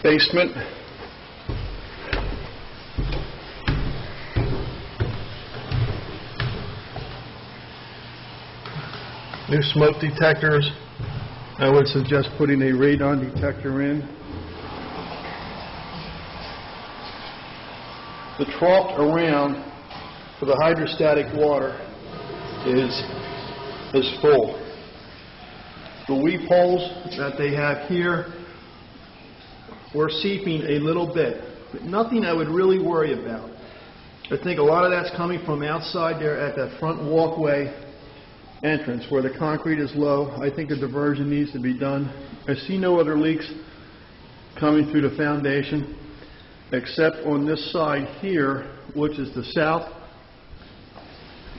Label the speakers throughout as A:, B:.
A: basement. New smoke detectors. I would suggest putting a radon detector in. The trough around for the hydrostatic water is full. The weep holes that they have here, we're seeping a little bit, but nothing I would really worry about. I think a lot of that's coming from outside there at that front walkway entrance where the concrete is low. I think a diversion needs to be done. I see no other leaks coming through the foundation except on this side here, which is the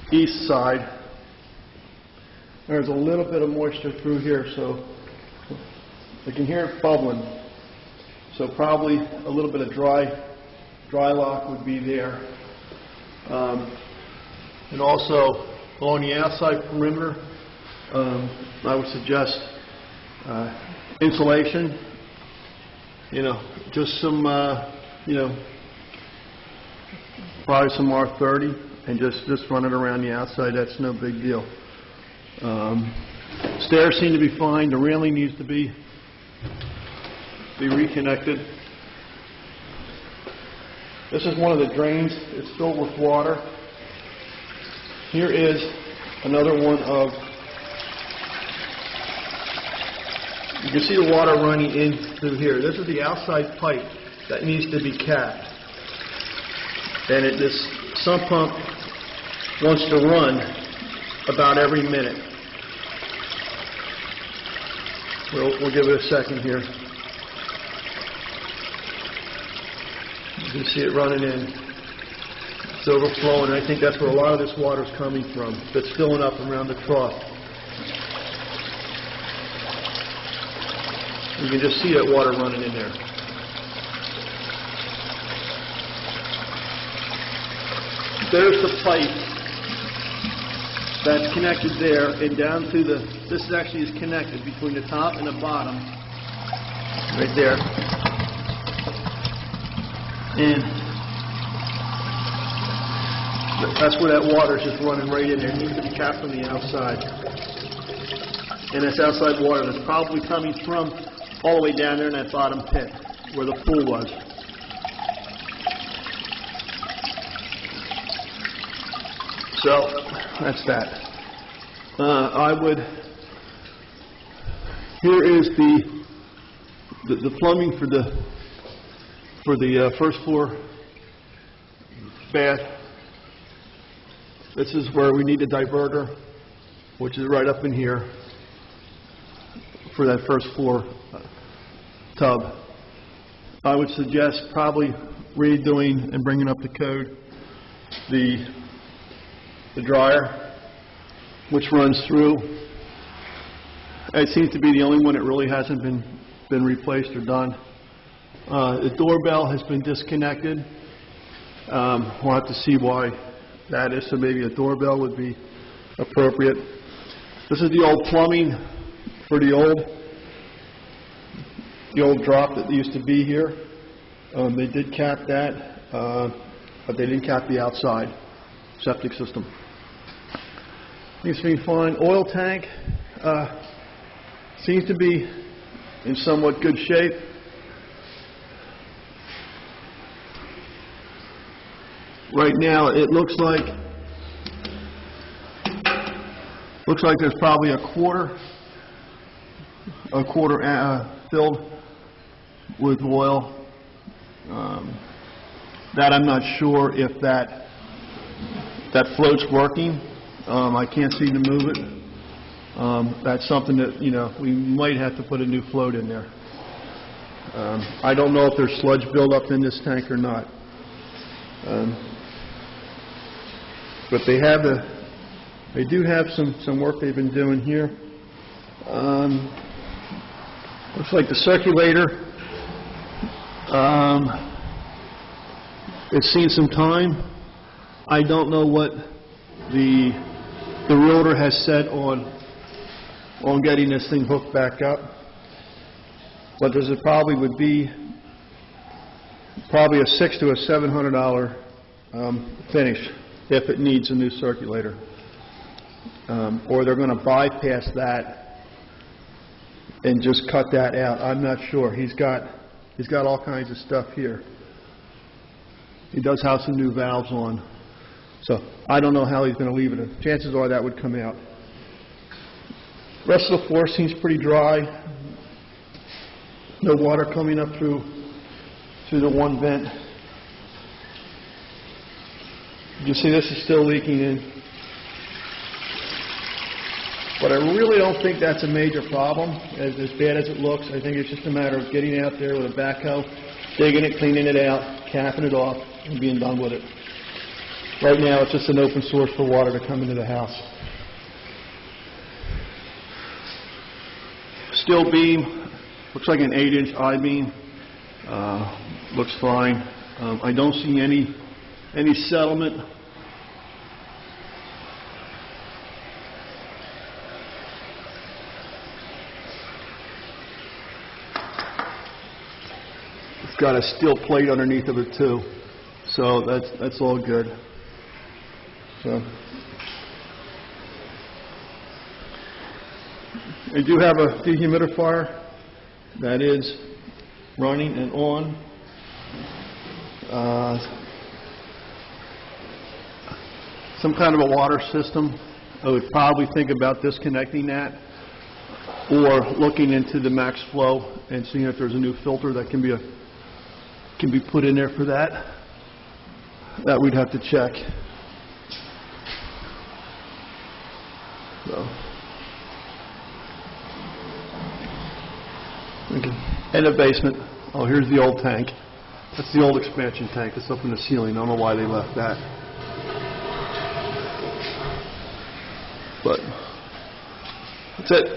A: southeast side. There's a little bit of moisture through here, so I can hear it bubbling. So probably a little bit of dry lock would be there. And also along the outside perimeter, I would suggest insulation. Just some, probably some R30, and just run it around the outside. That's no big deal. Stairs seem to be fine. The railing needs to be reconnected. This is one of the drains. It's filled with water. Here is another one of, you can see the water running in through here. This is the outside pipe that needs to be capped. And this sump pump wants to run about every minute. We'll give it a second here. You can see it running in. It's overflowing, and I think that's where a lot of this water is coming from. That's filling up around the trough. You can just see that water running in there. There's the pipe that's connected there and down through this actually is connected between the top and the bottom, right there. And that's where that water is just running right in there. It needs to be capped from the outside. And that's outside water that's probably coming from all the way down there in that bottom pit where the pool was. So that's that. Here is the plumbing for the first floor bath. This is where we need a diverter, which is right up in here for that first floor tub. I would suggest probably redoing and bringing up to code the dryer, which runs through. It seems to be the only one that really hasn't been replaced or done. The doorbell has been disconnected. We'll have to see why that is, so maybe a doorbell would be appropriate. This is the old plumbing for the old drop that used to be here. They did cap that, but they didn't cap the outside septic system. Needs to be fine. Oil tank seems to be in somewhat good shape. Right now, it looks like there's probably a quarter filled with oil. That I'm not sure if that float's working. I can't seem to move it. That's something that we might have to put a new float in there. I don't know if there's sludge buildup in this tank or not. But they do have some work they've been doing here. Looks like the circulator it's seen some time. I don't know what the realtor has said on getting this thing hooked back up, but there's probably would be probably a $600 to a $700 finish if it needs a new circulator. Or they're going to bypass that and just cut that out. I'm not sure. He's got all kinds of stuff here. He does have some new valves on. So I don't know how he's going to leave it. Chances are that would come out. Rest of the floor seems pretty dry. No water coming up through the one vent. You see this is still leaking in. But I really don't think that's a major problem, as bad as it looks. I think it's just a matter of getting out there with a backhoe, digging it, cleaning it out, capping it off, and being done with it. Right now it's just an open source for water to come into the house. Steel beam, looks like an 8-inch I-beam. Looks fine. I don't see any settlement. It's got a steel plate underneath of it too, so that's all good. So I do have a dehumidifier that is running and on. Some kind of a water system. I would probably think about disconnecting that or looking into the max flow and seeing if there's a new filter that can be put in there for that. That we'd have to check. So. Okay. In the basement. Oh, here's the old tank. That's the old expansion tank that's up in the ceiling. I don't know why they left that. But that's it.